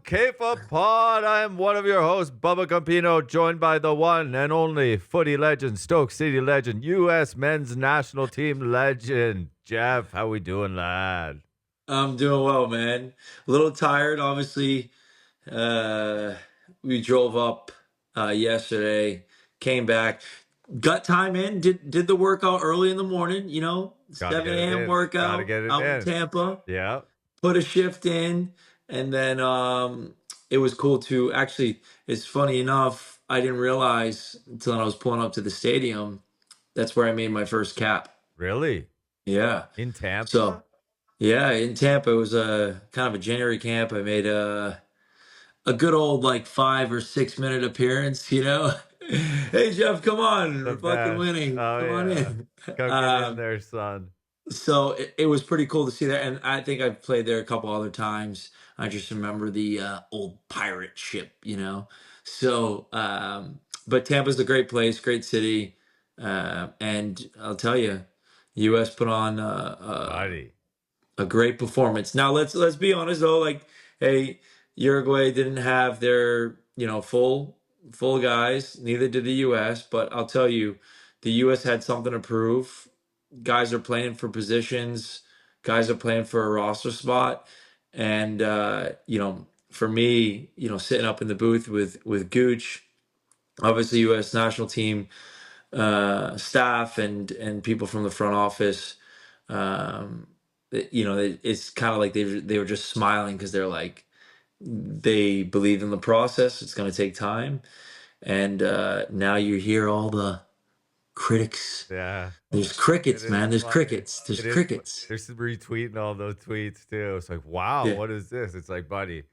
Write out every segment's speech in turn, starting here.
CONCAFA Pod. I am one of your hosts, Bubba Gumpino, joined by the one and only footy legend, Stoke City legend, U.S. men's national team legend, Geoff. How we doing, lad? I'm doing well, man. A little tired, obviously. Uh, we drove up yesterday, came back, got time in, did the workout early in the morning, Gotta 7 get it a.m. in. Gotta workout get it out in in. Tampa, Yeah. put a shift in, and then it was cool to actually, it's funny enough, I didn't realize until I was pulling up to the stadium, that's where I made my first cap. Really? Yeah. In So, Tampa? yeah, in Tampa, it was a kind of a January camp. I made a good old like 5 or 6 minute appearance. Hey Jeff, come on, The we're fucking best. winning. Oh, Come on yeah. in. Come get in Um, there, son. so it was pretty cool to see that, and I think I've played there a couple other times. I just remember the old pirate ship. So, but Tampa's a great place, great city, and I'll tell you, U.S. put on Buddy. a great performance. Now let's be honest though, like, hey, Uruguay didn't have their full guys, neither did the US, but I'll tell you, the US had something to prove. Guys are playing for positions, guys are playing for a roster spot. And for me, sitting up in the booth with Gooch, obviously US national team staff and people from the front office, um, it's kind of like they were just smiling because they're like they believe in the process. It's going to take time, and now you hear all the critics. Yeah. There's It crickets, is man. There's funny. crickets. There's It is. crickets. There's retweeting all those tweets too. It's like, wow, Yeah, what is this? It's like, buddy,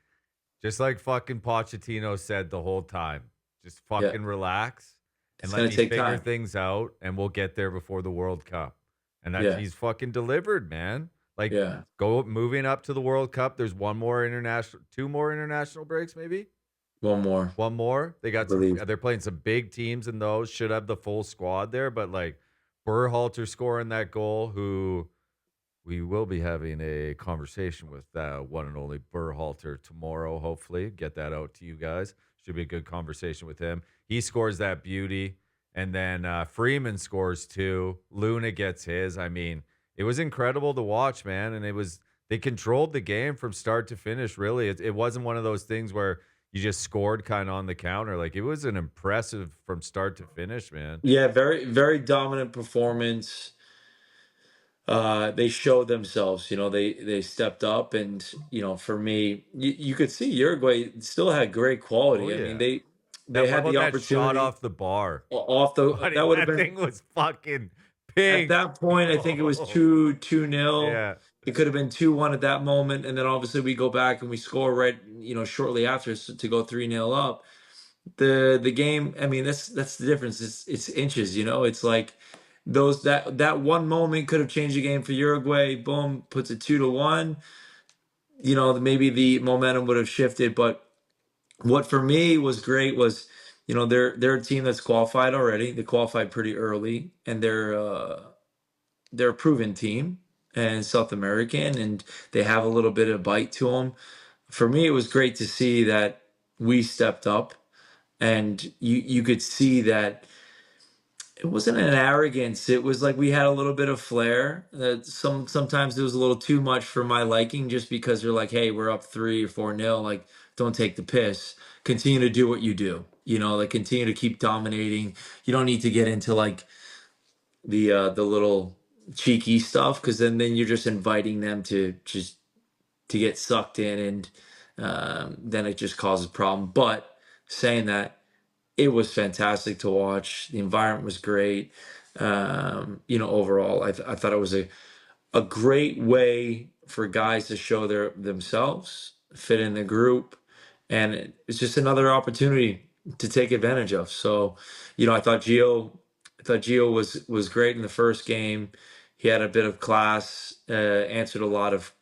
just like fucking Pochettino said the whole time, just yeah. fucking relax and It's let going to me take figure time. things out, and we'll get there before the World Cup. And that Yeah, he's fucking delivered, man. Like, yeah. go moving up to the World Cup. There's two more international breaks, maybe. One more, One more. They I got some. believe. They're playing some big teams in those. Should have the full squad there, but like Berhalter scoring that goal. Who we will be having a conversation with one and only Berhalter tomorrow. Hopefully, get that out to you guys. Should be a good conversation with him. He scores that beauty, and then Freeman scores two. Luna gets his. I mean, it was incredible to watch, man, and they controlled the game from start to finish. Really, it wasn't one of those things where you just scored kind of on the counter. Like, it was an impressive from start to finish, man. Yeah, very very dominant performance. They showed themselves. They stepped up, and for me, you could see Uruguay still had great Oh quality. I mean, yeah. they That what had about the that shot opportunity off the bar? off the Buddy, that would have that been thing was fucking at pink. that point. I think it was Oh, 2-2 nil. yeah. It could have been 2-1 at that moment, and then obviously we go back and we score right, shortly after to go 3-0 up. The game. I mean, that's the difference. It's inches. It's like those that one moment could have changed the game for Uruguay. Boom, puts it 2-1. Maybe the momentum would have shifted. But what for me was great was, they're a team that's qualified already. They qualified pretty early, and they're a proven team and South American, and they have a little bit of bite to them. For me, it was great to see that we stepped up, and you could see that it wasn't an arrogance. It was like we had a little bit of flair. That sometimes it was a little too much for my liking, just because they're like, hey, we're up 3 or 4 nil. Like, don't take the piss. Continue to do what you do. Like, continue to keep dominating. You don't need to get into like the little cheeky stuff, because then you're just inviting them to get sucked in, and then it just causes problem. But saying that, it was fantastic to watch. The environment was great. Overall, I thought it was a great way for guys to show themselves, fit in the group, and it's just another opportunity to take advantage of. So, I thought Gio was great in the first game. He had a bit of class, answered a lot of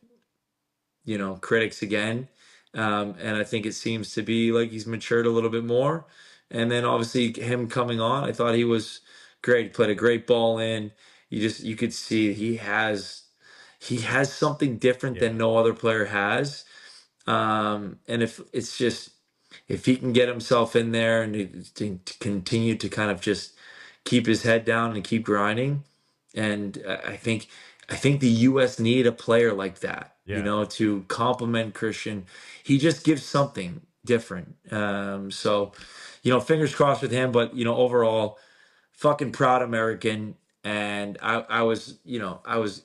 critics again. And I think it seems to be like he's matured a little bit more. And then obviously him coming on, I thought he was great. He played a great ball in. You could see he has something different than Yeah. no other player has. And if it's just if he can get himself in there and to continue to kind of just keep his head down and keep grinding, and I think the U.S. need a player like that, Yeah. to complement Christian. He just gives something different. So, fingers crossed with him. But overall, fucking proud American. And it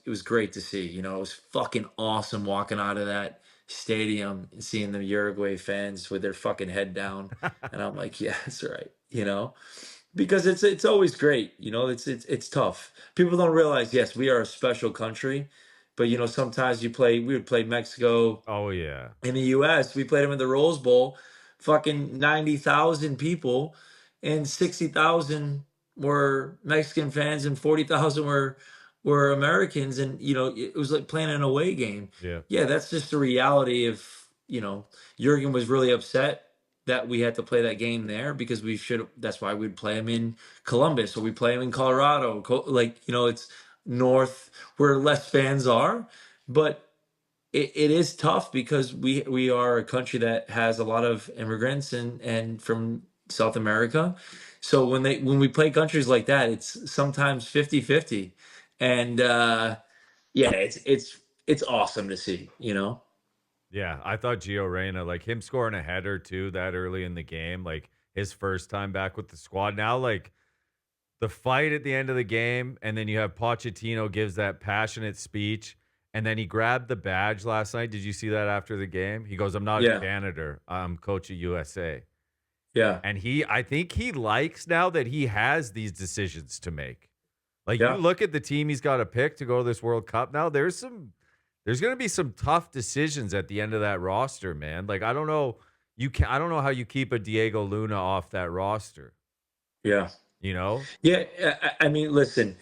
was great to see. It was fucking awesome walking out of that stadium and seeing the Uruguay fans with their fucking head down. And I'm like, yeah, that's right. Because it's always great. It's tough. People don't realize, yes, we are a special country, but sometimes we would play Mexico Oh yeah. in the US. We played them in the Rose Bowl, fucking 90,000 people, and 60,000 were Mexican fans and 40,000 were Americans, and it was like playing an away game. Yeah. Yeah, that's just the reality of, Jurgen was really upset that we had to play that game there because we should that's why we'd play him in Columbus or we play him in Colorado. It's north where less fans are, but it is tough because we are a country that has a lot of immigrants and from South America. So when we play countries like that, it's sometimes 50-50. And yeah, it's awesome to see. Yeah, I thought Gio Reyna, like him scoring a header too that early in the game, like his first time back with the squad. Now, like the fight at the end of the game, and then you have Pochettino gives that passionate speech, and then he grabbed the badge last night. Did you see that after the game? He goes, "I'm not a Yeah, janitor. I'm coach of USA." yeah, And I think he likes now that he has these decisions to make. Like you yeah, look at the team he's got to pick to go to this World Cup now. There's going to be some tough decisions at the end of that roster, man. Like I don't know, I don't know how you keep a Diego Luna off that roster. yeah. You know? Yeah, I mean, listen,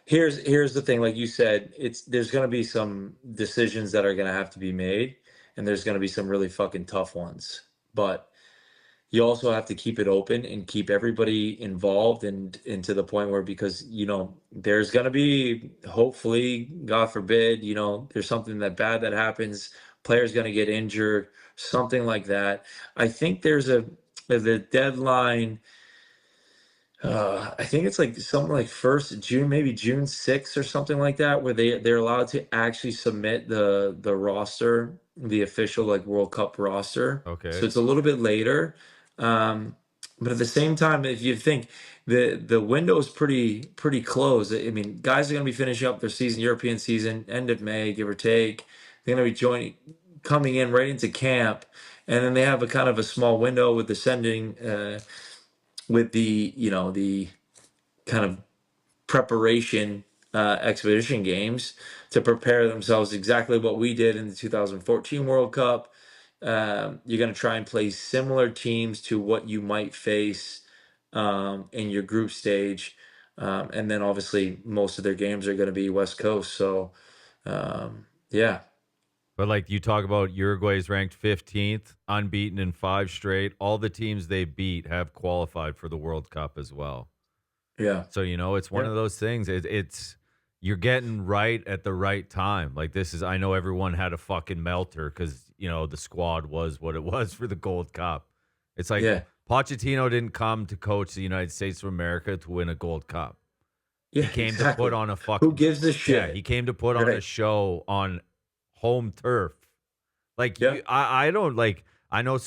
here's the thing. Like you said, there's going to be some decisions that are going to have to be made, and there's going to be some really fucking tough ones. But you also have to keep it open and keep everybody involved and to the point where because there's going to be hopefully, God forbid, there's something that bad that happens, players going to get injured, something like that. I think there's the deadline. I think it's like something like first June, maybe June 6th or something like that, where they're allowed to actually submit the roster, the official like World Cup roster. So Okay. it's a little bit later. Um, but at the same time, if you think the window is pretty close. I mean, guys are going to be finishing up their season, European season, end of May, give or take. They're going to be coming in right into camp, and then they have a kind of a small window with the sending. With the kind of preparation expedition games to prepare themselves exactly what we did in the 2014 World Cup. You're going to try and play similar teams to what you might face in your group stage. And then obviously most of their games are going to be West Coast. So, yeah. But like you talk about Uruguay's ranked 15th, unbeaten in 5 straight. All the teams they beat have qualified for the World Cup as well. Yeah. So, it's one Yeah. of those things. It's you're getting right at the right time. Like I know everyone had a fucking melter because, the squad was what it was for the Gold Cup. It's like Yeah. Pochettino didn't come to coach the United States of America to win a Gold Cup. He Yeah. came to put Exactly. on a Who fucking, gives a yeah, he shit? came to put on a Right. show on home turf. Like Yeah. I don't like. I know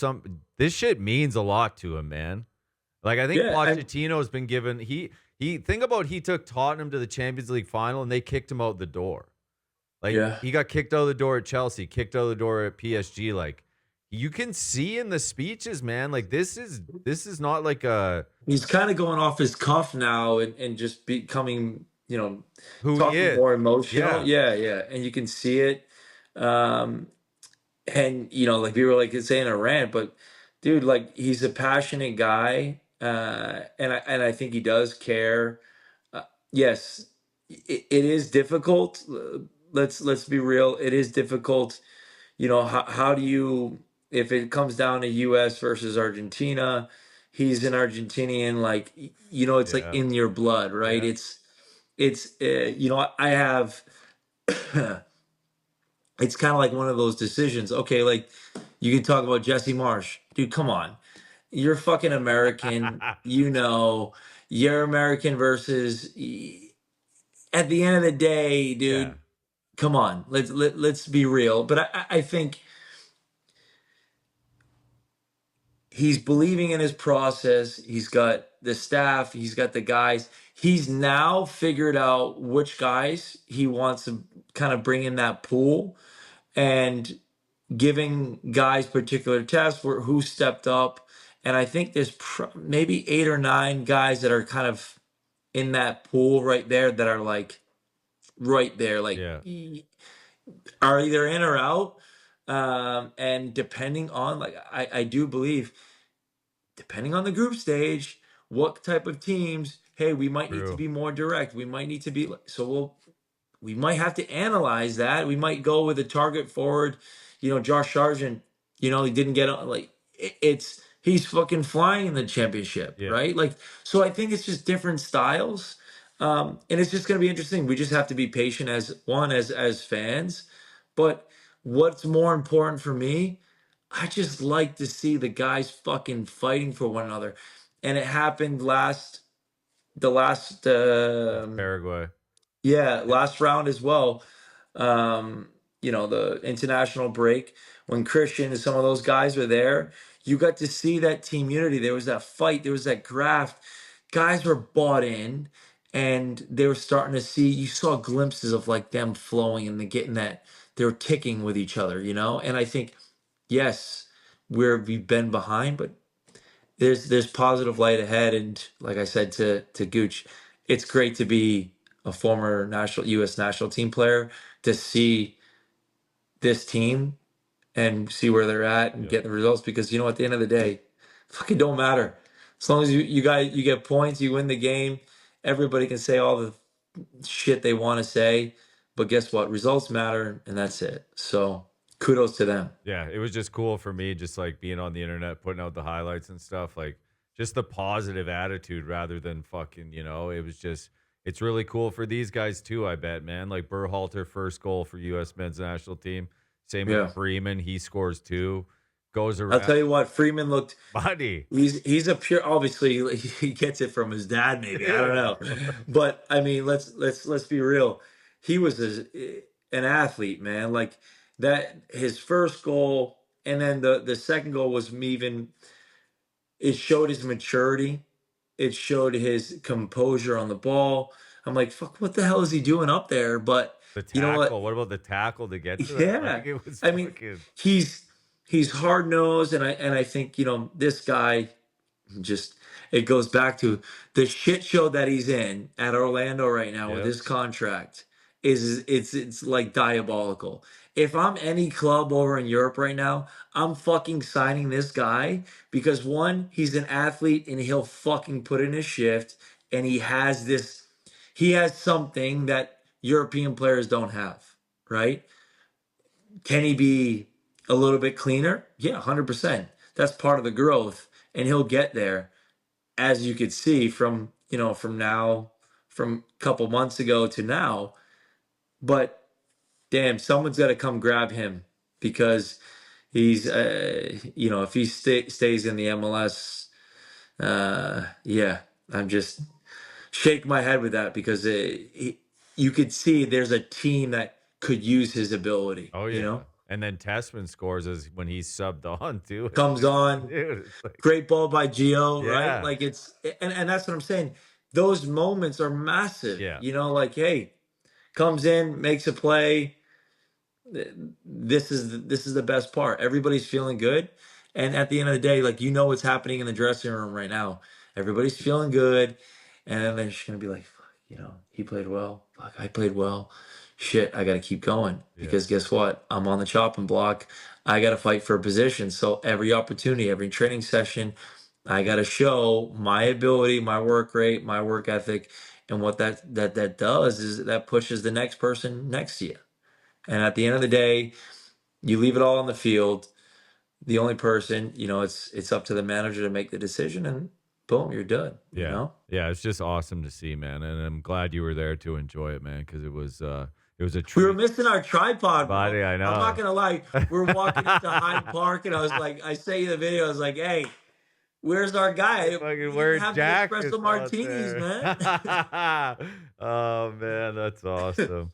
this shit means a lot to him, man. Like I think Yeah. And Pochettino's been given. Think about he took Tottenham to the Champions League final and they kicked him out the door. Like yeah. he got kicked out the door at Chelsea, kicked out the door at PSG. Like you can see in the speeches, man. Like this is not like a He's kind of going off his cuff now and just becoming, who he talking is. more emotional. Yeah, Yeah, yeah. And you can see it. Um, and like we were like saying a rant, but dude, like he's a passionate guy. And I think he does care. Uh, yes, it is difficult. Let's be real. It is difficult. How do you, if it comes down to US versus Argentina, he's an Argentinian, like, it's like yeah, in your blood, right? yeah. It's I have it's kind of like one of those decisions. Okay, like you can talk about Jesse Marsh, dude. Come on, you're fucking American. You know, you're American versus. At the end of the day, Yeah, dude, come on. Let's be real. But I think he's believing in his process. He's got the staff. He's got the guys. He's now figured out which guys he wants to kind of bring in that pool and giving guys particular tests for who stepped up. And I think there's maybe 8 or 9 guys that are kind of in that pool right there that are like right there, like yeah, are either in or out. And depending on, like, I do believe, depending on the group stage, what type of teams, hey, we might need to true. be more direct. We might need to be, so we might have to analyze that. We might go with a target forward. Josh Sargent, he didn't get on, like, it's he's fucking flying in the championship, Yeah, right? Like, so I think it's just different styles. And it's just going to be interesting. We just have to be patient as fans. But what's more important for me, I just like to see the guys fucking fighting for one another. And it happened the last against Paraguay. yeah, Yeah, last round as well. The international break when Christian and some of those guys were there, you got to see that team unity. There was that fight, there was that graft. Guys were bought in, and they were starting to see. You saw glimpses of like them flowing and getting that they were ticking with each other, And I think, yes, we've been behind, but there's positive light ahead. And like I said to Gooch, it's great to be a former national U.S. national team player to see this team and see where they're at and yeah, get the results, because at the end of the day, fucking don't matter. As long as you get points, you win the game. Everybody can say all the shit they want to say, but guess what? Results matter, and that's it. So kudos to them. yeah. It was just cool for me, just like being on the internet, putting out the highlights and stuff. Like, just the positive attitude rather than fucking. It was just. It's really cool for these guys too. I bet, man. Like Berhalter, first goal for U.S. men's national team. Same with Yeah. Freeman. He scores two. Goes I'll around, tell you what, Freeman looked. buddy. He's a pure. Obviously, he gets it from his dad. Maybe, I don't Yeah. know, but I mean, let's be real. He was an athlete, man. Like that, his first goal, and then the second goal was even. It showed his maturity. It showed his composure on the ball. I'm like, fuck, what the hell is he doing up there? But The you know what? tackle. What about the tackle to get to that? Like Yeah, it was I mean, fucking. he's he's hard nosed, and I think this guy. Just it goes back to the shit show that he's in at Orlando right now with Yep. his contract is it's like diabolical. If I'm any club over in Europe right now, I'm fucking signing this guy because one, he's an athlete and he'll fucking put in his shift, and he has something that European players don't have, right? Can he be a little bit cleaner? Yeah, 100%. That's part of the growth, and he'll get there, as you could see from a couple months ago to now. But damn, someone's got to come grab him because he's if he stays in the MLS, yeah, I'm just shake my head with that because you could see there's a team that could use his ability. Oh yeah. And then Tessman scores as when he's subbed on too. It's Comes just, on, dude. It's like, great ball by Gio, right? yeah, Like and that's what I'm saying. Those moments are massive. yeah, Like, hey, comes in, makes a play. This is the best part. Everybody's feeling good, and at the end of the day, like what's happening in the dressing room right now. Everybody's feeling good, and then they're just gonna be like, "Fuck, he played well. Fuck, I played well. Shit, I got to keep going yeah, because guess what? I'm on the chopping block. I got to fight for a position. So every opportunity, every training session, I got to show my ability, my work rate, my work ethic, and what that does is that pushes the next person next to you. And at the end of the day, you leave it all on the field. The only person, it's up to the manager to make the decision, and boom, you're done. yeah, yeah. It's just awesome to see, man. And I'm glad you were there to enjoy it, man, because it It was a We were treat, missing our tripod, bro. buddy. I I'm not know. gonna lie. We're walking into Hyde Park, and I was like, I say in the video, I was like, "Hey, where's our guy? Fucking We didn't wearing have the espresso jackets out martinis, there. man." Oh man, that's awesome.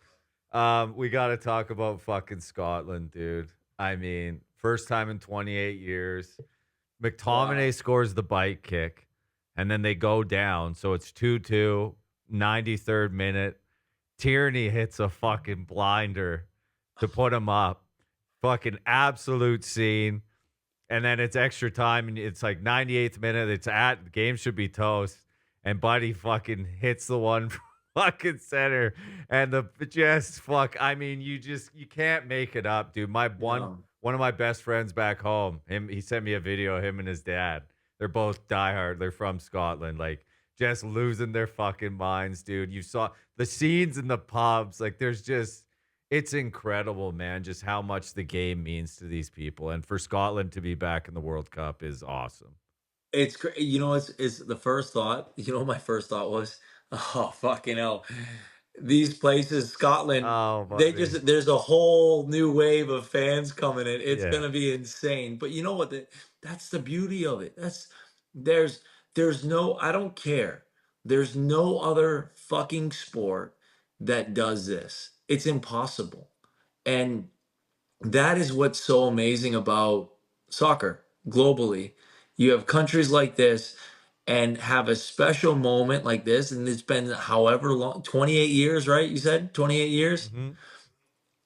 We got to talk about fucking Scotland, dude. I mean, first time in 28 years. Wow. McTominay scores the bite kick, and then they go down. So it's 2-2, 93rd minute. Tierney hits a fucking blinder to put him up. Fucking absolute scene. And then it's extra time, and it's like 98th minute. The game should be toast. And Buddy fucking hits the one from fucking center. And I mean, you can't make it up, dude. No. One of my best friends back home, he sent me a video of him and his dad. They're both diehard. They're from Scotland. Like, just losing their fucking minds, dude. You saw the scenes in the pubs. Like, it's incredible, man, just how much the game means to these people. And for Scotland to be back in the World Cup is awesome. It's you know, it's the first thought. You know, what my first thought was, oh fucking hell, these places, Scotland, Oh, they buddy. just there's a whole new wave of fans coming in. It's Yeah. gonna be insane. But you know what? That's the beauty of it. There's there's no I don't care. There's no other fucking sport that does this. It's impossible. And that is what's so amazing about soccer globally. You have countries like this and have a special moment like this, and it's been however long, 28 years, right? You said 28 years, Hmm.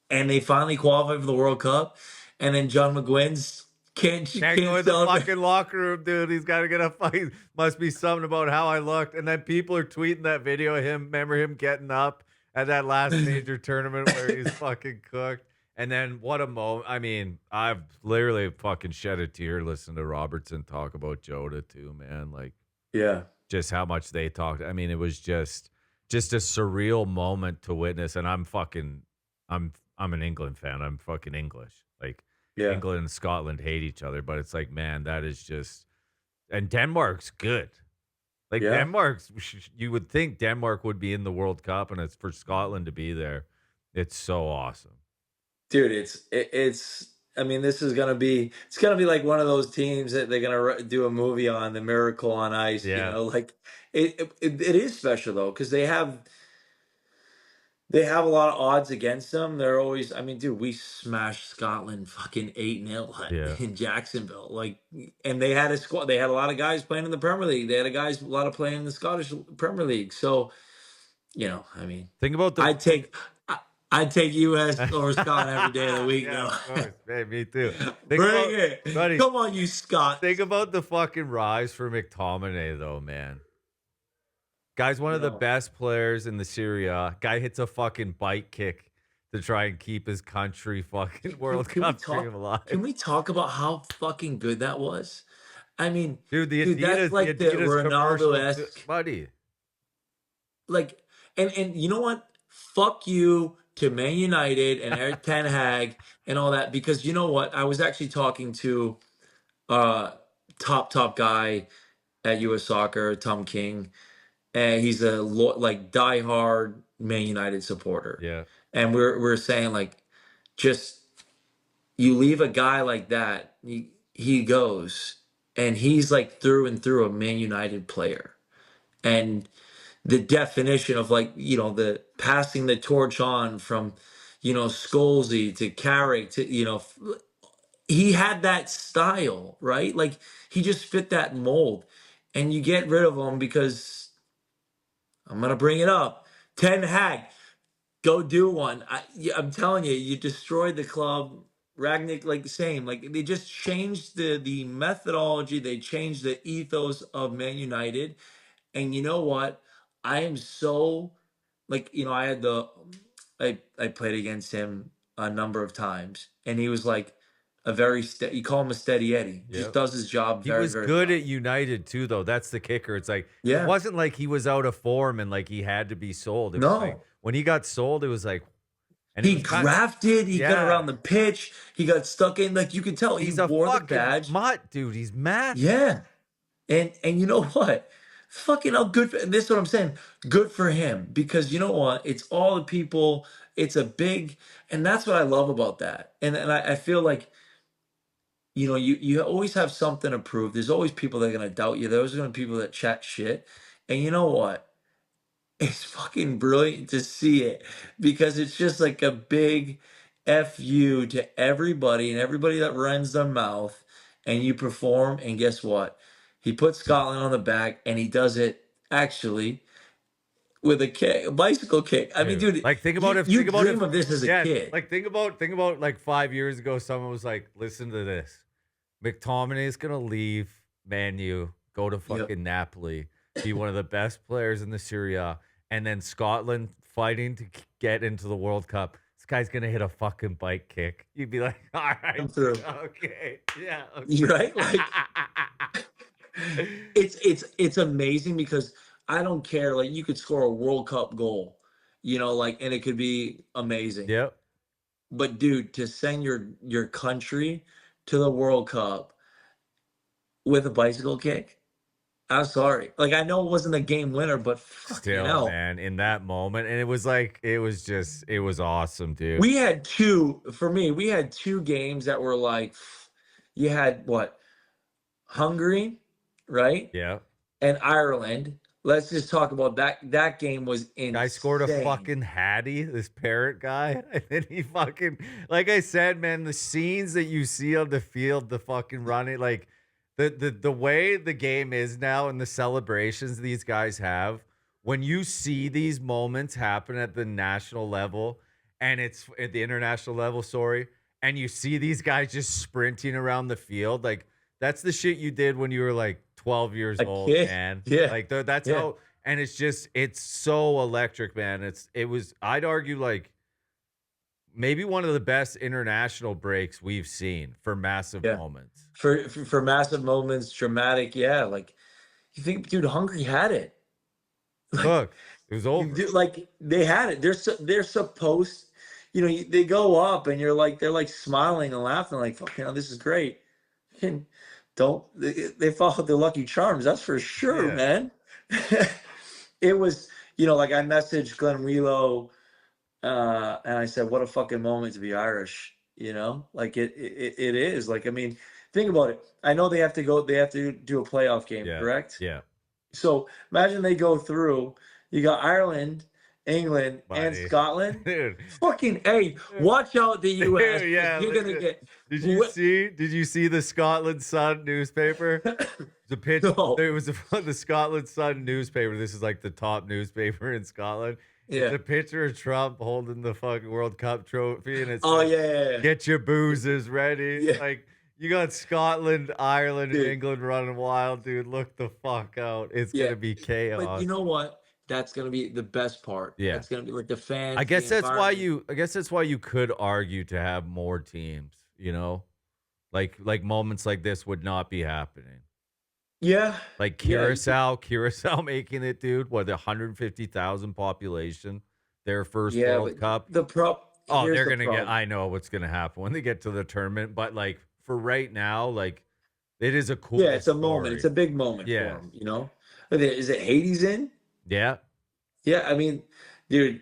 and they finally qualify for the World Cup, and then John McGuinn's Can't go can't in the celebrate. fucking locker room, dude. He's got to get a fight. Must be something about how I looked. And then people are tweeting that video of him. Remember him getting up at that last major tournament where he's fucking cooked. And then what a moment. I mean, I've literally fucking shed a tear listening to Robertson talk about Jota too, man. Like, Yeah, just how much they talked. I mean, it was just a surreal moment to witness. And I'm an England fan. I'm fucking English. Like, yeah, England and Scotland hate each other, but it's like, man, that is just. And Denmark's good. Like, yeah. you would think Denmark would be in the World Cup, and it's for Scotland to be there. It's so awesome. Dude, it's. I mean, this is gonna be. It's gonna be like one of those teams that they're gonna do a movie on, the Miracle on Ice. You Yeah, know, like it is special though because they have a lot of odds against them. They're always. I mean, dude, we smashed Scotland fucking 8-0 yeah. in Jacksonville. Like, and they had a squad. They had a lot of guys playing in the Premier League. They had a lot of playing in the Scottish Premier League. So I mean, Think about the. I'd take. I- I'd take US over Scotland every day of the week, Yeah, though. of course. Hey, me too. Think Bring about, it. buddy. Come on, you Think Scots. about the fucking rise for McTominay, though, man. Guy's one of the No. best players in the Serie A. Guy hits a fucking bite kick to try and keep his country fucking World Can we Cup talk? dream alive. Can we talk about how fucking good that was? I mean, Dude, dude, that's The like the Adidas commercial, Ronaldo-esque. buddy. Like, and you know what? Fuck you to Man United and Eric Ten Hag and all that, because you know what? I was actually talking to uh top guy at US Soccer, Tom King, and he's a like diehard Man United supporter. Yeah, And we're saying like, just you leave a guy like that, he goes, and he's like through and through a Man United player. And the definition of like, the passing the torch on from, Scholesy to Carrick to, he had that style, right? Like he just fit that mold. And you get rid of him because I'm gonna bring it up. Ten Hag, go do one. I'm telling you, you destroyed the club. Ragnick, like the same. Like they just changed the methodology. They changed the ethos of Man United. And you know what? I am so like I had I played against him a number of times, and he was like a very steady. You call him a steady Eddie. Just yep. does his job He very was very good well. at United too, though. That's the kicker. It's like it Yeah. wasn't like he was out of form and like he had to be sold. It was like No. when he got sold, it was like, and it He was kind. grafted. He got Yeah, around the pitch. He got stuck in. Like you could tell, he he's a wore the fucking badge. mutt, dude. He's massive. Yeah. And you know what? fucking oh, good. This is what I'm saying. Good for him because you know what? It's all the people. It's a big, and that's what I love about that. And I feel like you always have something to prove. There's always people that are gonna doubt you. There's gonna be people that chat shit. And you know what? It's fucking brilliant to see it because it's just like a big F you to everybody and everybody that runs their mouth and you perform. And guess what? He puts Scotland on the back and he does it actually with a kick, a bicycle kick. I mean, Dude, dude, like think about you if dream of this as a yeah, kid. like think about like 5 years ago, someone was like, listen to this. McTominay is gonna leave Man U, go to Yep. fucking Napoli, be one of the best players in the Serie A, and then Scotland fighting to get into the World Cup. This guy's gonna hit a fucking bike kick. You'd be like, all right, Come through. okay, yeah, You okay. right? Like it's amazing because I don't care. Like you could score a World Cup goal, like and it could be amazing. Yep. But dude, to send your country to the World Cup with a bicycle kick, I'm sorry. Like I know it wasn't a game winner, but fucking Still, hell. man, in that moment, and it was like it was awesome, dude. We had two, for me, we had two games that were like you had what? Hungary, right? Yeah. And Ireland. Let's just talk about that. That game was Guy scored a insane. fucking Hattie, this parrot guy. And then he fucking, like I said, man, the scenes that you see on the field, the fucking running, like the way the game is now and the celebrations these guys have, when you see these moments happen at the national level and it's at the international level, sorry, and you see these guys just sprinting around the field, like that's the shit you did when you were like 12 years A old, kid. man. Yeah. Like that's Yeah. how, and it's so electric, man. It was, I'd argue, like maybe one of the best international breaks we've seen for massive Yeah. moments. For massive moments, dramatic. Yeah. Like you think, dude, Hungary had it. Like Look, it was over. like they had it. They're supposed, they go up and they're like smiling and laughing, like, fuck, this is great. And don't they followed their lucky charms, that's for sure, Yeah. man. It was, like I messaged Glenn Wheelo, and I said, what a fucking moment to be Irish, like it is. Like, I mean, think about it. I know they have to do a playoff game, Yeah. correct? Yeah. So imagine they go through. You got Ireland, England, and Buddy. Scotland. Dude. Fucking A, watch out the US Dude, because yeah. you're gonna get Did you see the Scotland Sun newspaper? The pitch no. There was the Scotland Sun newspaper. This is like the top newspaper in Scotland. It's Yeah. a picture of Trump holding the fucking World Cup trophy, and it Oh says, yeah. "Get your boozers ready." Yeah. Like you got Scotland, Ireland, and Dude. England running wild, dude. Look the fuck out. It's Yeah. gonna be chaos. But you know what? That's gonna be the best part. Yeah. That's gonna be like the fans. I guess the that's why environment. I guess that's why you could argue to have more teams, Like moments like this would not be happening. Yeah. Like Yeah. Curacao making it, dude. What, 150,000 population, their first Yeah. World But Cup. Oh, here's they're the gonna get. problem. I know what's gonna happen when they get to the tournament, but like for right now, like it is a cool Yeah, it's a moment. It's story. a big moment for Yeah, them. Is it Hades in? yeah. Yeah, I mean, dude,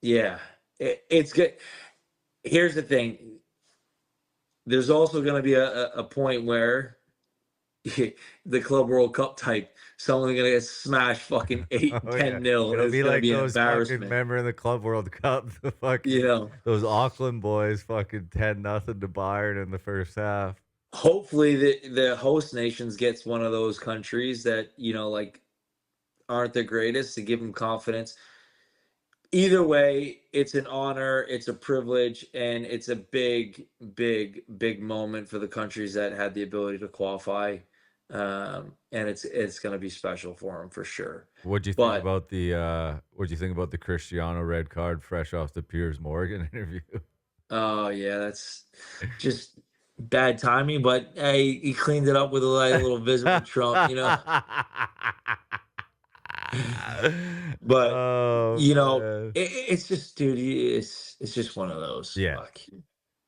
yeah, it's good. Here's the thing. There's also going to be a point where the Club World Cup type, someone's going to get smashed fucking 8, Oh yeah, 10 nil. it'll It's be going to like be an those fucking. embarrassment. Remember in the Club World Cup, the fucking You know, those Auckland boys, fucking 10-0 to Bayern in the first half. hopefully the host nations gets one of those countries that, like aren't the greatest to give them confidence. Either way, it's an honor, it's a privilege, and it's a big, big, big moment for the countries that had the ability to qualify. And it's going to be special for them for sure. What'd you think But about the Cristiano red card fresh off the Piers Morgan interview? oh yeah, that's just bad timing. But hey, he cleaned it up with a little visit with Trump. But Oh man. it's just, dude, it's just one of those. Yeah, Fuck,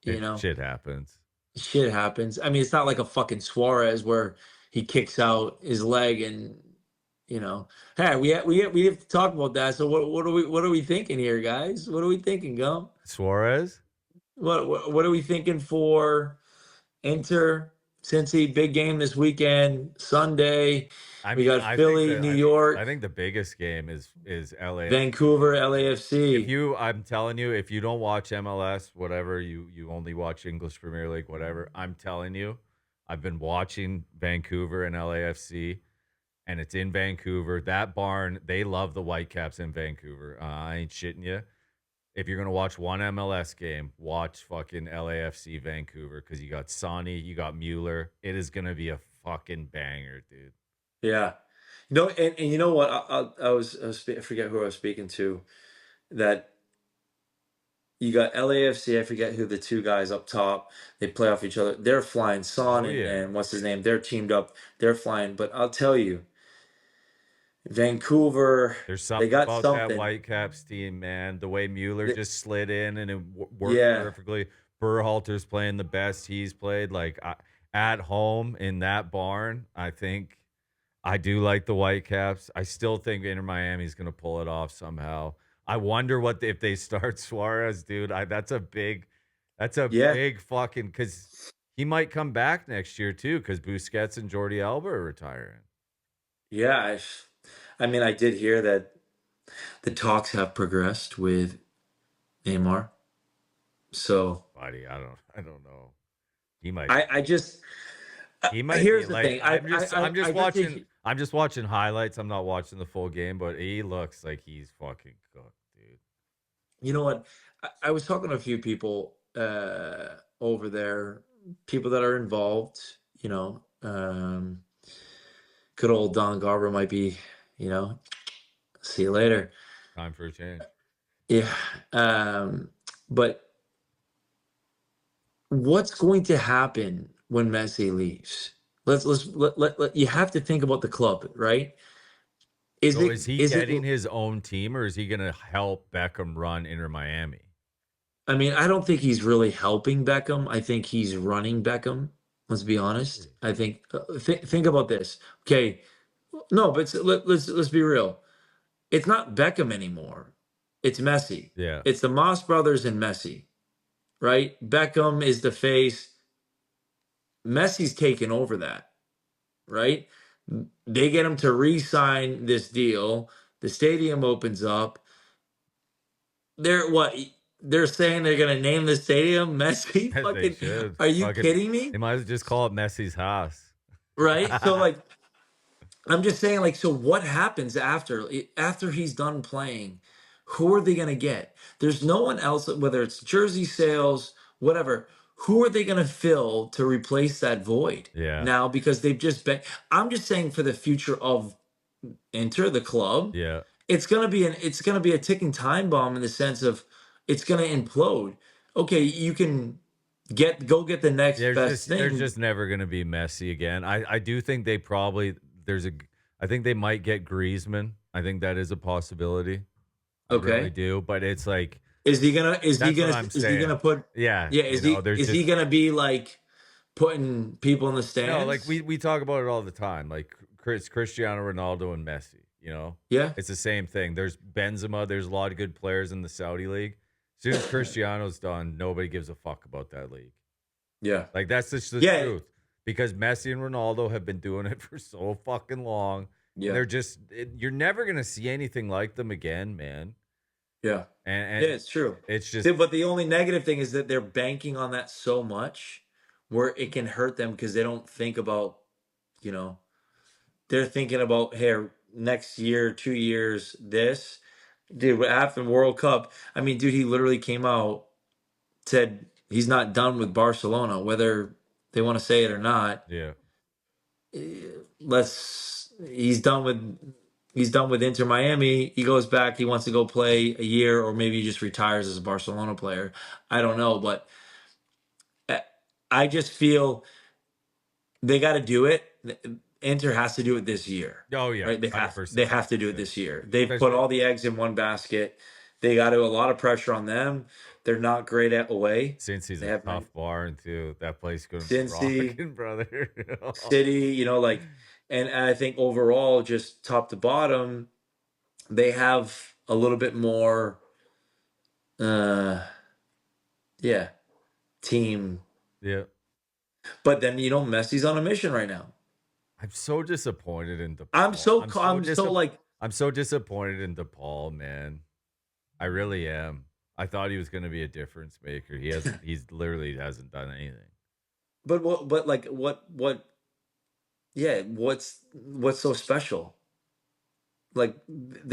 you know. shit happens. Shit happens. I mean, it's not like a fucking Suarez where he kicks out his leg and You know, hey, we have to talk about that. So what are we thinking here, guys? What are we thinking, Gum? Suarez? What are we thinking for Inter, Cincy, big game this weekend, Sunday. I We mean, got Philly, New I York, think the biggest game is LAFC, Vancouver, man. Like if LAFC. you I'm telling you, if you don't watch MLS, whatever, you only watch English Premier League, whatever, I'm telling you, I've been watching Vancouver and LAFC, and it's in Vancouver. That barn, they love the Whitecaps in Vancouver. I ain't shitting you. If you're gonna watch one MLS game, watch fucking LAFC Vancouver because you got Sonny, you got Mueller. It is gonna be a fucking banger, dude. Yeah. No, and you know what? I forget who I was speaking to. That you got LAFC. I forget who the two guys up top. They play off each other. They're flying. Son Oh yeah. and what's his name? They're teamed up. They're flying. But I'll tell you, Vancouver, There's they something got about that something. Whitecaps team, man. The way Mueller Th- just slid in and it worked Yeah, perfectly. Berhalter's playing the best he's played. Like at home in that barn, I think I do like the Whitecaps. I still think Inter Miami's going to pull it off somehow. I wonder if they start Suarez, dude. That's a yeah, big fucking because he might come back next year too because Busquets and Jordi Alba are retiring. yeah. I mean, I did hear that the talks have progressed with Neymar. So Buddy, I don't know. He might I just He might be here's the like thing. I got to I'm just watching highlights. I'm not watching the full game, but he looks like he's fucking cooked, dude. you know what? I was talking to a few people over there, people that are involved. You know, good old Don Garber might be. You know, see you later. Time for a change. Yeah, um, but what's going to happen when Messi leaves? You have to think about the club, right? So is he Is it getting his own team or is he gonna help Beckham run Inter Miami? I mean, I don't think he's really helping Beckham. I think he's running Beckham. Let's be honest. I think think about this. Okay, no, but let's be real. It's not Beckham anymore. It's Messi. Yeah. It's the Moss brothers and Messi, right? Beckham is the face. Messi's taken over that, right? They get him to re-sign this deal. The stadium opens up. They're saying they're gonna name the stadium Messi. They Fucking, should. are you Fucking kidding me? they might as well just call it Messi's house. Right? So like, I'm just saying, like, so what happens after he's done playing? Who are they gonna get? There's no one else, whether it's jersey sales, whatever. Who are they gonna fill to replace that void Yeah. now? Because they've just been. I'm just saying for the future of Inter, the club, Yeah. it's gonna be a ticking time bomb in the sense of it's gonna implode. Okay, you can go get the next best There's thing. just never gonna be Messi again. I do think they probably there's a I think they might get Griezmann. I think that is a possibility. I really Okay, do. But it's like is he that's what gonna I'm is he saying. gonna put Yeah, yeah you know, there's is he just gonna be like putting people in the no, like stands? we talk about it all the time. Like Cristiano Ronaldo and Messi, Yeah, it's the same thing. There's Benzema, there's a lot of good players in the Saudi league. As soon as Cristiano's done, nobody gives a fuck about that league. yeah, Like that's just the yeah, truth. Because Messi and Ronaldo have been doing it for so fucking long. And yeah, they're you're never gonna see anything like them again, man. yeah, yeah. And It's true. it's just But the only negative thing is that they're banking on that so much, where it can hurt them because they don't think about you know they're thinking about hey next year 2 years this dude what happened World Cup. I mean, dude, he literally came out, said he's not done with Barcelona, whether they want to say it or not. yeah. Let's he's done with Inter Miami. He goes back, he wants to go play a year, or maybe he just retires as a Barcelona player. I don't know, but uh, I just feel they got to do it. Inter has to do it this year, Oh yeah, right? They 100%. have to do it Yeah. this year. They've put Especially all the eggs in one basket. They got a lot of pressure on them. They're not great at away. since he's They a have tough bar and too. That place gonna be Cincy, rocking, brother. City, like, And I think overall, just top to bottom, they have a little bit more, uh, yeah, team. Yeah. But then Messi's on a mission right now. I'm so disappointed in I'm DePaul. so like, I'm so disappointed in DePaul, man. I really am. I thought he was going to be a difference maker. He's literally hasn't done anything. but like yeah, what's so special? Like,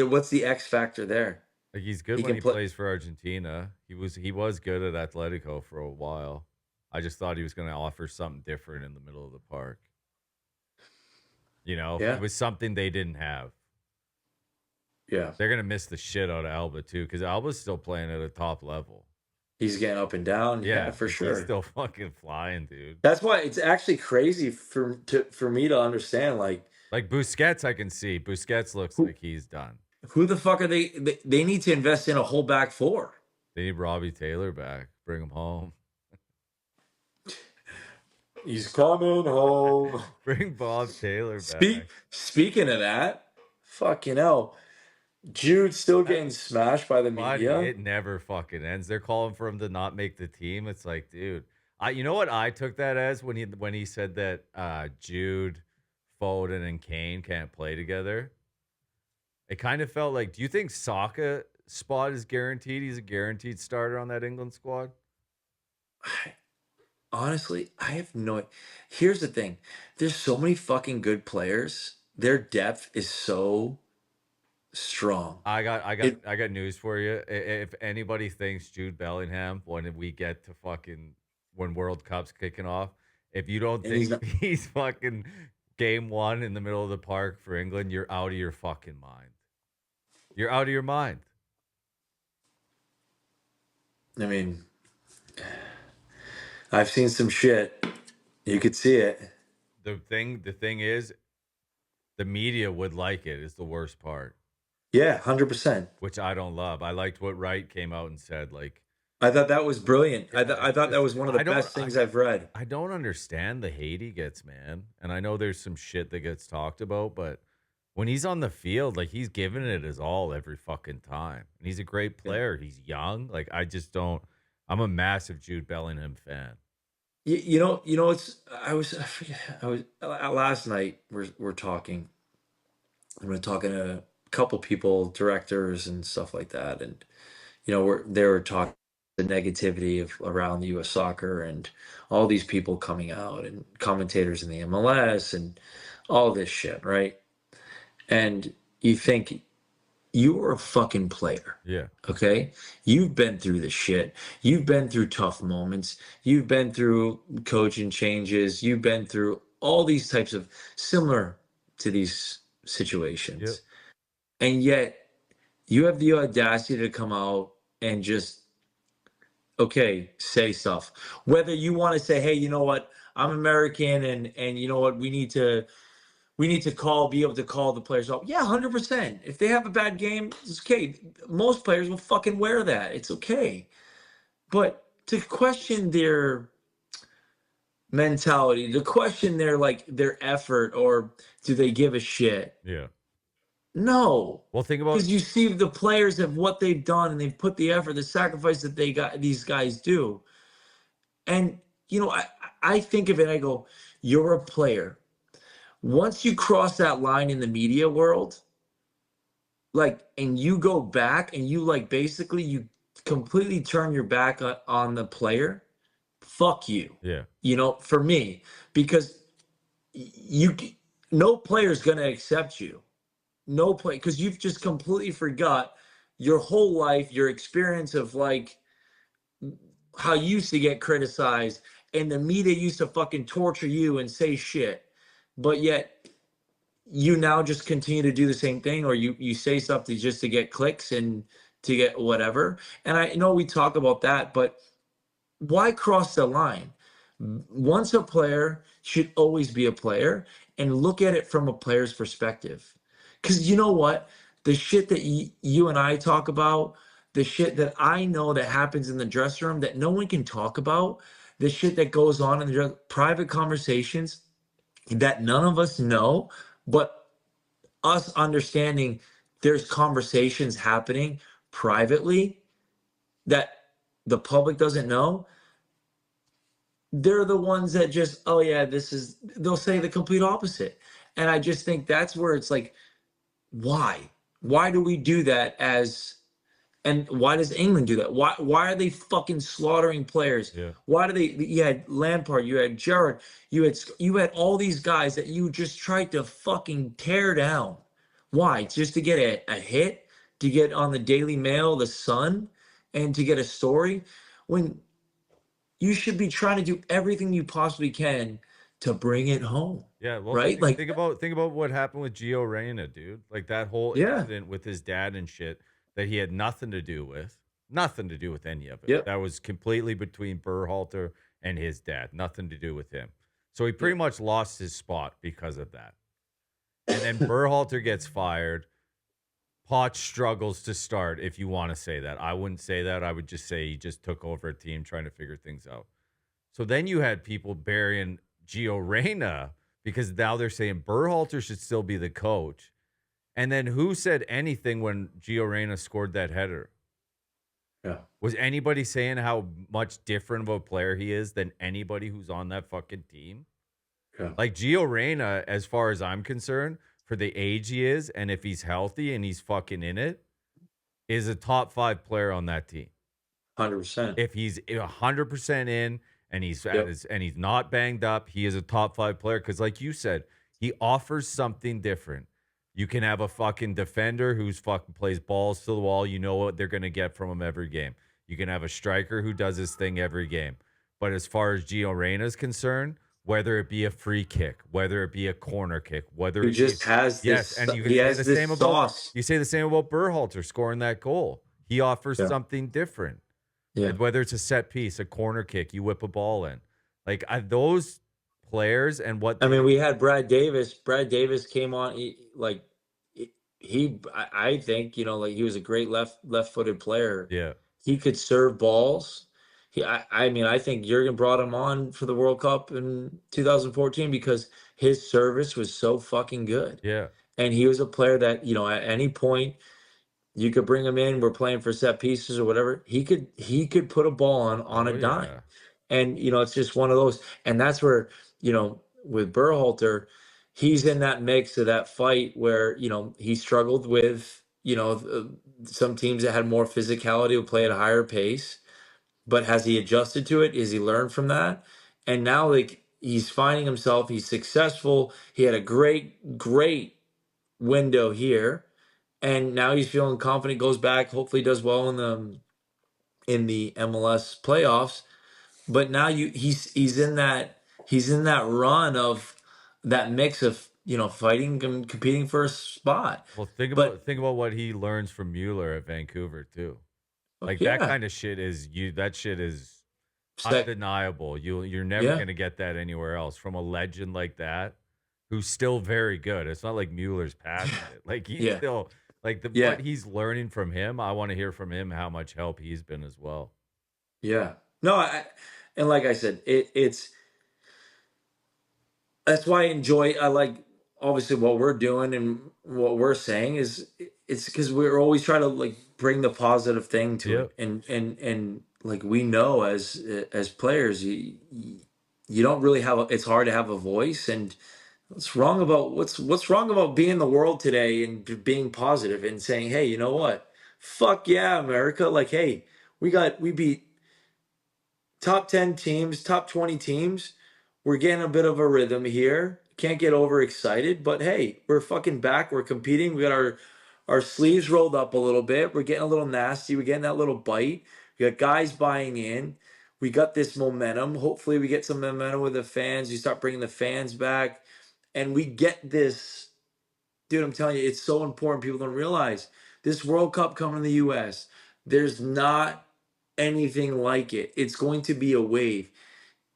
what's the X factor there? Like he's good He when can he play. plays for Argentina. He was good at Atletico for a while. I just thought he was going to offer something different in the middle of the park. It Yeah, was something they didn't have. yeah. They're going to miss the shit out of Alba too cuz Alba's still playing at a top level. He's getting up and down. Yeah, Yeah, for like he's sure. still fucking flying, dude. That's why it's actually crazy for me to understand. Like Busquets, I can see. Busquets looks Who like he's done. who the fuck are they need to invest in a whole back four. They need Robbie Taylor back. Bring him home. He's coming home. Bring Bob Taylor back. Speaking of that, fucking hell, Jude's still getting smashed by the Buddy, media. it never fucking ends. They're calling for him to not make the team. It's like, dude, you know what I took that as when he said that Jude, Foden, and Kane can't play together. It kind of felt like, do you think Saka spot is guaranteed? He's a guaranteed starter on that England squad. Honestly, I have no. Here's the thing: there's so many fucking good players. Their depth is so strong. I got I got It I got news for you. If anybody thinks Jude Bellingham when we get to fucking when World Cup's kicking off, if you don't and he's think not. he's fucking game one in the middle of the park for England, you're out of your fucking mind. You're out of your mind. I mean, I've seen some shit. You could see it. The thing is, the media would like it is the worst part, Yeah, 100%. which I don't love. I liked what Wright came out and said, like, I thought that was brilliant. yeah, I it's thought that just was one of the best things I've read. I don't understand the hate he gets, man. And I know there's some shit that gets talked about, but when he's on the field, like he's giving it his all every fucking time. And he's a great Yeah. player. He's young. Like I just don't I'm a massive Jude Bellingham fan. I forget, I was last night we're talking. We're talking to a couple people, directors and stuff like that, and they were talking the negativity of around the U.S. soccer and all these people coming out and commentators in the MLS and all this shit, right? And you think you are a fucking player, Yeah. okay? You've been through the shit. You've been through tough moments. You've been through coaching changes. You've been through all these types of similar to these Yep. situations. And yet you have the audacity to come out and just, okay, say stuff. Whether you want to say, hey, you know what, I'm American and you know what, we need to be able to call the players up. Yeah, 100%. If they have a bad game, it's okay. Most players will fucking wear that. It's okay. But to question their mentality, to question their effort, or do they give a shit? Yeah. No. Well, think about Because you see the players of what they've done and they've put the effort, the sacrifice that these guys do. And I think of it, I go, you're a player. Once you cross that line in the media world, and you go back and you basically you completely turn your back on the player, fuck you. yeah. For me, because you no player's gonna accept you. No play, because you've just completely forgot your whole life, your experience of how you used to get criticized and the media used to fucking torture you and say shit. But yet you now just continue to do the same thing, or you say something just to get clicks and to get whatever. And I know we talk about that, but why cross the line? Once a player should always be a player, and look at it from a player's perspective. Because you know what? The shit that you and I talk about, the shit that I know that happens in the dressing room that no one can talk about, the shit that goes on in the private conversations that none of us know But us understanding there's conversations happening privately that the public doesn't know, they're the ones that just, oh yeah, they'll say the complete opposite. And I just think that's where it's like, why? Why do we do that and why does England do that? Why are they fucking slaughtering players? Yeah. Why do they? You had Lampard, you had Gerrard, you had all these guys that you just tried to fucking tear down. Why? Just to get a hit, to get on the Daily Mail, the Sun, and to get a story, when you should be trying to do everything you possibly can to bring it home, Yeah, well, right? Like, think about what happened with Gio Reyna, dude. Like that whole yeah, incident with his dad and shit that he had nothing to do with any of it. yep, That was completely between Berhalter and his dad, nothing to do with him. So he yeah, pretty much lost his spot because of that. And then Berhalter gets fired. Poch struggles to start, if you want to say that. I wouldn't say that. I would just say he just took over a team trying to figure things out. So then you had people burying Gio Reyna because now they're saying Berhalter should still be the coach. And then who said anything when Gio Reyna scored that header? yeah, Was anybody saying how much different of a player he is than anybody who's on that fucking team? yeah, Like Gio Reyna, as far as I'm concerned, for the age he is, and if he's healthy and he's fucking in it, is a top 5 player on that team. 100%. If he's 100% in and he's Yep, and he's not banged up, he is a top 5 player because like you said, he offers something different. You can have a fucking defender who's fucking plays balls to the wall. You know what they're going to get from him every game. You can have a striker who does his thing every game. But as far as Gio Reyna is concerned, whether it be a free kick, whether it be a corner kick, whether he it be just has yes, this. and you can He say has the this same about sauce. Berhalter scoring that goal. He offers Yeah, something different. yeah. And whether it's a set piece, a corner kick, you whip a ball in. Like those players and what I they mean, we had Brad Davis. Brad Davis came on. I think, like he was a great left-footed player. yeah, He could serve balls. I mean, I think Jurgen brought him on for the World Cup in 2014 because his service was so fucking good, yeah. and he was a player that at any point you could bring him in. We're playing for set pieces or whatever. He could put a ball on a Oh dime, yeah. and it's just one of those. And that's where with Berhalter, he's in that mix of that fight where he struggled with some teams that had more physicality would play at a higher pace. But has he adjusted to it? Is he learned from that? And now like he's finding himself. He's successful. He had a great window here, and now he's feeling confident, goes back, hopefully does well in the MLS playoffs. But now he's in that run of that mix of fighting and competing for a spot. Well, But think about what he learns from Mueller at Vancouver too. Like that yeah, kind of shit is that shit is sec, undeniable. You're never yeah, gonna get that anywhere else from a legend like that, who's still very good. It's not like Mueller's past it. Like he's yeah, still like yeah, what he's learning from him. I want to hear from him how much help he's been as well. yeah. No, and like I said, it's that's why I like obviously what we're doing and what we're saying is it's because we're always trying to like bring the positive thing to Yeah. it, and like we know as players, you don't really it's hard to have a voice. And what's wrong about being the world today and being positive and saying, hey, you know what, fuck yeah, America, like, hey, we beat top 10 teams, top 20 teams. We're getting a bit of a rhythm here. Can't get overexcited, but hey, we're fucking back. We're competing. We got our sleeves rolled up a little bit. We're getting a little nasty. We're getting that little bite. We got guys buying in. We got this momentum. Hopefully, we get some momentum with the fans. You start bringing the fans back, and we get this. Dude, I'm telling you, it's so important. People don't realize this World Cup coming to the U.S. There's not anything like it. It's going to be a wave.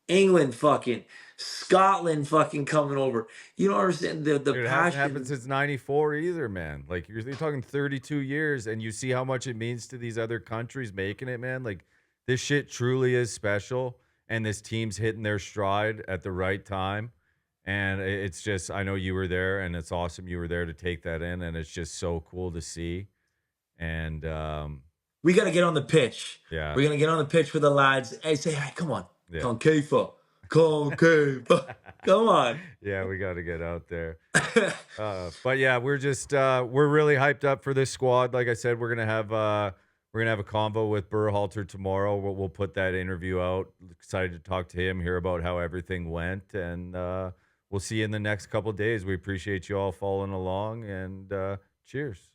England fucking, Scotland fucking coming over. You don't understand the Dude, it hasn't happened passion. since '94 either, man. Like you're talking 32 years, and you see how much it means to these other countries making it, man. Like this shit truly is special, and this team's hitting their stride at the right time. And it's just, I know you were there, and it's awesome you were there to take that in, and it's just so cool to see. And We got to get on the pitch. yeah, We're going to get on the pitch with the lads. Hey, say, hey, come on. yeah. CONCAFA. CONCAFA. Come on. Yeah, we got to get out there. But yeah, we're just we're really hyped up for this squad. Like I said, we're gonna have a convo with Berhalter tomorrow. We'll put that interview out. Excited to talk to him, hear about how everything went, and we'll see you in the next couple of days. We appreciate you all following along, and cheers.